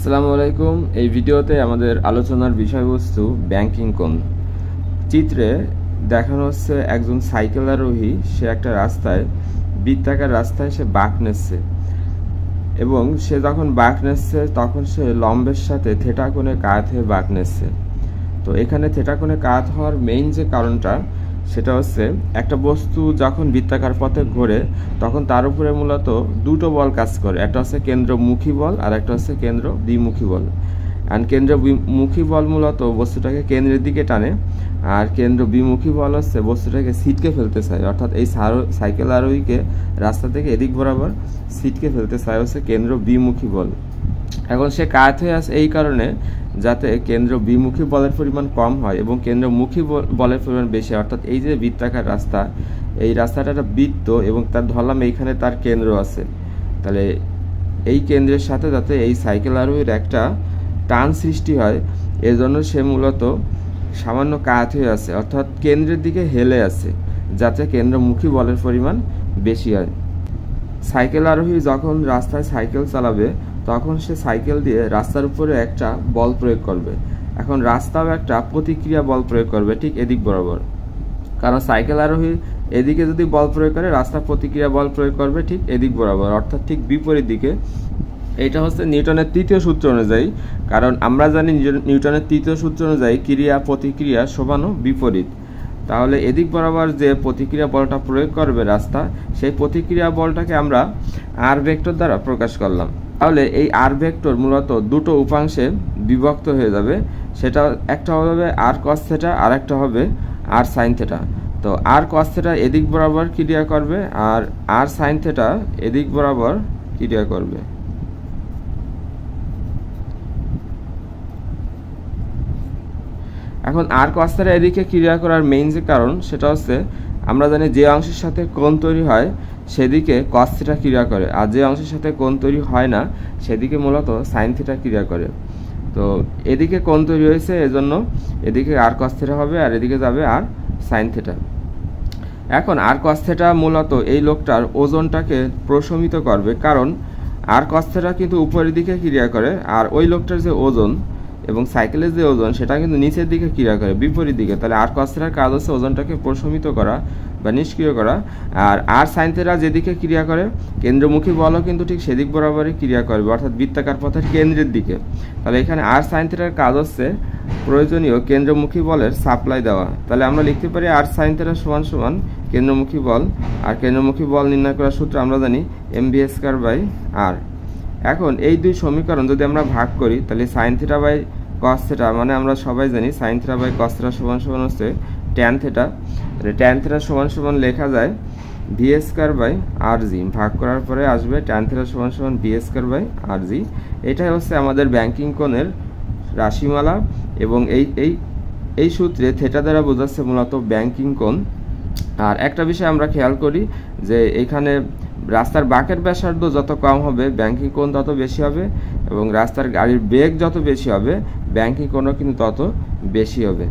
আসসালামু আলাইকুম। এই ভিডিওতে আমাদের আলোচনার বিষয়বস্তু ব্যাংকিং কোণ। চিত্রে দেখানো হচ্ছে একজন সাইকেল আরোহী, সে একটা রাস্তায় বৃত্তাকার রাস্তায় সে বাঁক নিচ্ছে এবং সে যখন বাঁক নিচ্ছে তখন সে লম্বের সাথে থেটা কোণে কাত হয়ে বাঁক নিচ্ছে। তো এখানে থেটা কোণে কাত হওয়ার মেইন যে কারণটা সেটা হচ্ছে একটা বস্তু যখন বৃত্তাকার পথে ঘোরে তখন তার উপরে মূলত দুটো বল কাজ করে, একটা হচ্ছে কেন্দ্রমুখী বল আর একটা হচ্ছে কেন্দ্র বিমুখী বল। আর কেন্দ্রমুখী বল মূলত বস্তুটাকে কেন্দ্রের দিকে টানে আর কেন্দ্র বিমুখী বল হচ্ছে বস্তুটাকে ছিটকে ফেলতে চায়, অর্থাৎ এই সাইকেল আরোহীকে রাস্তা থেকে এদিক বরাবর ছিটকে ফেলতে চায় হচ্ছে কেন্দ্র বিমুখী বল। এখন সে কাত হয়ে আসে এই কারণে যাতে কেন্দ্র বিমুখী বলের পরিমাণ কম হয় এবং কেন্দ্রমুখী বলের পরিমাণ বেশি, অর্থাৎ এই যে বৃত্তাকার রাস্তা, এই রাস্তাটা একটা বৃত্ত এবং তার ধরলাম এইখানে তার কেন্দ্র আছে, তাহলে এই কেন্দ্রের সাথে যাতে এই সাইকেল আরোহীর একটা টান সৃষ্টি হয় এজন্য সে মূলত সামান্য কাত হয়ে আছে, অর্থাৎ কেন্দ্রের দিকে হেলে আছে যাতে কেন্দ্রমুখী বলের পরিমাণ বেশি হয়। সাইকেল আরোহী যখন রাস্তায় সাইকেল চালাবে তখন সে সাইকেল দিয়ে রাস্তার উপরে একটা বল প্রয়োগ করবে। এখন রাস্তাও একটা প্রতিক্রিয়া বল প্রয়োগ করবে ঠিক এদিক বরাবর, কারণ সাইকেল আরোহী এদিকে যদি বল প্রয়োগ করে রাস্তা প্রতিক্রিয়া বল প্রয়োগ করবে ঠিক এদিক বরাবর, অর্থাৎ ঠিক বিপরীত দিকে। এটা হচ্ছে নিউটনের তৃতীয় সূত্র অনুযায়ী, কারণ আমরা জানি নিউটনের তৃতীয় সূত্র অনুযায়ী ক্রিয়া প্রতিক্রিয়া সমানু বিপরীত। তাহলে এদিক বরাবর যে প্রতিক্রিয়া বলটা প্রয়োগ করবে রাস্তা, সেই প্রতিক্রিয়া বলটাকে আমরা আর ভেক্টর দ্বারা প্রকাশ করলাম। তাহলে এই আর ভেক্টর মূলত দুটো উপাংশে বিভক্ত হয়ে যাবে, সেটা একটা হবে আর কস থেটা আর একটা হবে আর সাইন থেটা। তো আর কস থেটা এদিক বরাবর ক্রিয়া করবে আর আর সাইন থেটা এদিক বরাবর ক্রিয়া করবে। এখন আর কস থেটা এদিকে ক্রিয়া করার মেইন যে কারণ সেটা হচ্ছে আমরা জানি যে অংশের সাথে কোণ তৈরি হয় সেদিকে কস থিটা ক্রিয়া করে, আর যে অংশের সাথে কোণ তৈরি হয় না সেদিকে মূলত সাইন থিটা ক্রিয়া করে। তো এদিকে কোণ তৈরি হয়েছে এজন্য এদিকে আর কস থিটা হবে আর এদিকে যাবে আর সাইন থিটা। এখন আর কস থিটা মূলত এই লোকটার ওজনটাকে প্রশমিত করবে, কারণ আর কস থিটা কিন্তু উপরের দিকে ক্রিয়া করে আর ওই লোকটার যে ওজন এবং সাইকেলের যে ওজন সেটা কিন্তু নিচের দিকে ক্রিয়া করে বিপরীত দিকে। তাহলে আর কস থিটার কাজ হচ্ছে ওজনটাকে প্রশমিত করা বা নিষ্ক্রিয় করা, আর আর সাইন থিটা যেদিকে ক্রিয়া করে কেন্দ্রমুখী বলও কিন্তু ঠিক সেদিক বরাবরই ক্রিয়া করবে, অর্থাৎ বৃত্তাকার পথের কেন্দ্রের দিকে। তাহলে এখানে আর সাইন থিটার কাজ হচ্ছে প্রয়োজনীয় কেন্দ্রমুখী বলের সাপ্লাই দেওয়া। তাহলে আমরা লিখতে পারি আর সাইন থিটা সমান সমান কেন্দ্রমুখী বল, আর কেন্দ্রমুখী বল নির্ণয় করার সূত্র আমরা জানি mv²/r। এখন এই দুই সমীকরণ যদি আমরা ভাগ করি তাহলে sine theta by cos theta, মানে আমরা সবাই জানি sine theta by cos theta সমান সমান হচ্ছে ট্যান থিটা। তাহলে ট্যান থিটা সমান সমান লেখা যায় v²/rg, ভাগ করার পরে আসবে ট্যান থিটা সমান সমান v²/rg। এটাই হচ্ছে আমাদের ব্যাংকিং কোণের রাশিমালা এবং এই সূত্রে থিটা দ্বারা বোঝাচ্ছে মূলত ব্যাংকিং কোণ। আর একটা বিষয় আমরা খেয়াল করি যে এখানে রাস্তার বাঁকের ব্যাসার্ধ যত কম হবে ব্যাংকিং কোণ তত বেশি হবে এবং রাস্তার গাড়ির বেগ যত বেশি হবে ব্যাংকিং কোণও কিন্তু তত বেশি হবে।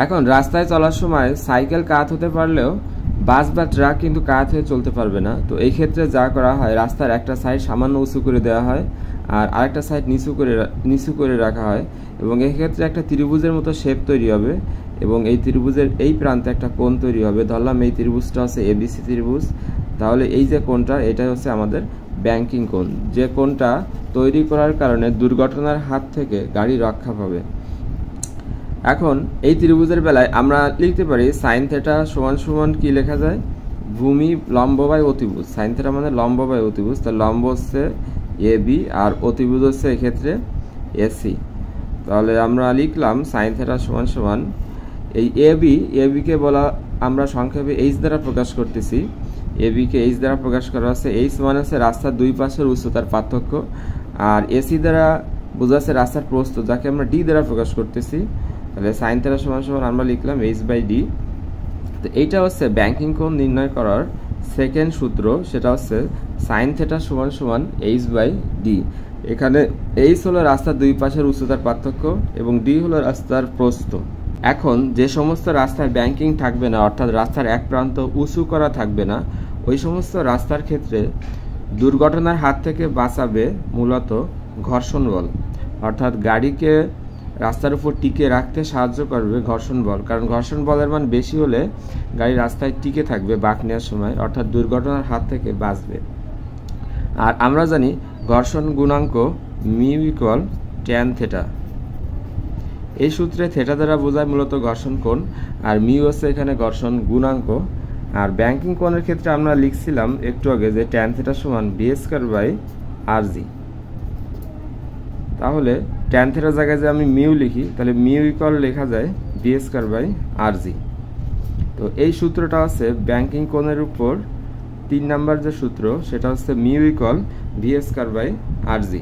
এখন রাস্তায় চলার সময় সাইকেল কাত হতে পারলেও বাস বা ট্রাক কিন্তু কাত হয়ে চলতে পারবে না। তো এই ক্ষেত্রে যা করা হয়, রাস্তার একটা সাইড সামান্য উঁচু করে দেওয়া হয় আর আরেকটা সাইড নিচু করে রাখা হয় এবং এই ক্ষেত্রে একটা ত্রিভুজের মতো শেপ তৈরি হবে এবং এই ত্রিভুজের এই প্রান্তে একটা কোণ তৈরি হবে। ধরলাম এই ত্রিভুজটা হচ্ছে এবিসি ত্রিভুজ, তাহলে এই যে কোণটা এটাই হচ্ছে আমাদের ব্যাংকিং কোণ, যে কোণটা তৈরি করার কারণে দুর্ঘটনার হাত থেকে গাড়ি রক্ষা পাবে। এখন এই ত্রিভুজের বেলায় আমরা লিখতে পারি সাইন থিটা সমান সমান কি লেখা যায়, ভূমি লম্ব বাই অতিভুজ। সাইন থিটা মানে লম্ব বাই অতিভুজ, তাহলে লম্ব হচ্ছে এবি আর অতিভুজ হচ্ছে এক্ষেত্রে এসি। তাহলে আমরা লিখলাম সাইন থিটা সমান সমান এই এবিকে বলা আমরা সংক্ষেপে এইচ দ্বারা প্রকাশ করতেছি। এবিকে এইচ দ্বারা প্রকাশ করা হচ্ছে, এইচ মানে হচ্ছে রাস্তার দুই পাশের উচ্চতার পার্থক্য, আর এসি দ্বারা বোঝাচ্ছে রাস্তার প্রস্থ, যাকে আমরা ডি দ্বারা প্রকাশ করতেছি। তাহলে সাইন থিটা সমান সমান আমরা লিখলাম h/d। তো এইটা হচ্ছে ব্যাংকিং কোণ নির্ণয় করার সেকেন্ড সূত্র, সেটা হচ্ছে সাইন থিটা সমান সমান h/d। এখানে h হলো রাস্তার দুই পাশের উচ্চতার পার্থক্য এবং d হলো রাস্তার প্রস্থ। এখন যে সমস্ত রাস্তায় ব্যাংকিং থাকবে না, অর্থাৎ রাস্তার এক প্রান্ত উঁচু করা থাকবে না, ওই সমস্ত রাস্তার ক্ষেত্রে দুর্ঘটনার হাত থেকে বাঁচাবে মূলত ঘর্ষণ বল, অর্থাৎ গাড়িকে রাস্তার উপর টিকে রাখতে সাহায্য করবে ঘর্ষণ বল, কারণ ঘর্ষণ বলের মান বেশি হলে গাড়ি রাস্তায় টিকে থাকবে বাঁক নেওয়ার সময়, অর্থাৎ দুর্ঘটনার হাত থেকে বাঁচবে। আর আমরা জানি ঘর্ষণ গুণাঙ্ক মিউ ইকুয়াল ট্যান থেটা। এই সূত্রে থেটা দ্বারা বোঝায় মূলত ঘর্ষণ কোণ, আর মিউ হচ্ছে এখানে ঘর্ষণ গুণাঙ্ক। আর ব্যাংকিং কোণের ক্ষেত্রে আমরা লিখছিলাম একটু আগে যে ট্যান থেটা সমান বি স্কয়ার বাই আর জি। তাহলে ট্যান থেটার জায়গায় যে আমি মিউ লিখি, তাহলে মিউ ইকুয়াল লেখা যায় বি স্কয়ার বাই আর জি। তো এই সূত্রটা হচ্ছে ব্যাংকিং কোণের উপর 3 নাম্বার যে সূত্র, সেটা হচ্ছে mu equal B square by R G.